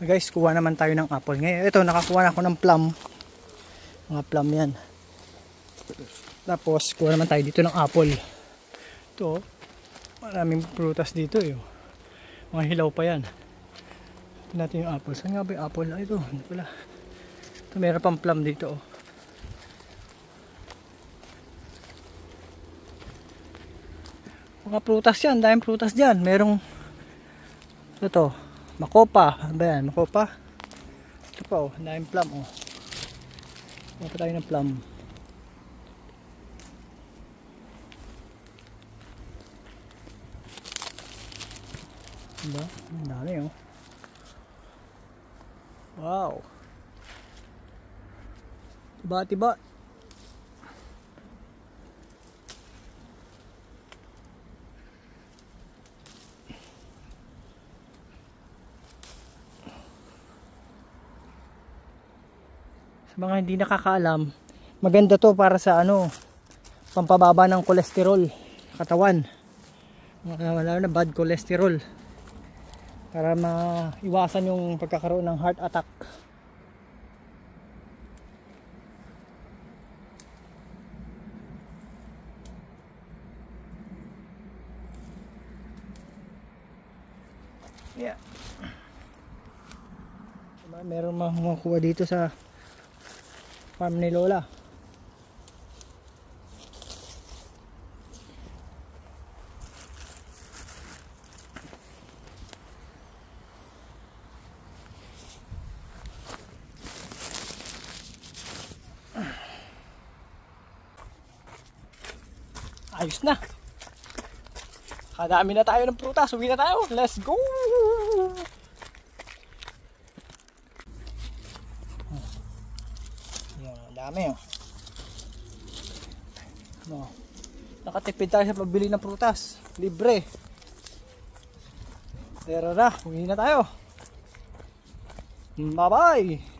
Guys, kuha naman tayo ng apple. Ngayon, ito, nakakuha na ako ng plum. Mga plum yan. Tapos, kuha naman tayo dito ng apple. Ito, maraming prutas dito. Mga hilaw pa yan. Ito natin yung apple. Saan nga ba yung apple? Ito, hindi pala. Ito, meron pang plum dito. Mga prutas yan. Dahil prutas dyan. Merong, ito, makopa. Ano ba yan? Makopa. Ito pa, dahil plum. Kuha pa tayo ng plum. Diba? Ang dami Wow. Tiba-tiba. Sa mga hindi nakakaalam, maganda to para sa pampababa ng kolesterol katawan. Wala na bad cholesterol. Para maiwasan yung pagkakaroon ng heart attack. Yeah. Meron makuha dito sa farm ni Lola. Ayos na. Kadami na tayo ng prutas. Uwi na tayo. Let's go! Yan, dami nakatipid tayo sa pagbili ng prutas. Libre. Pero na, uwi na tayo. Bye bye!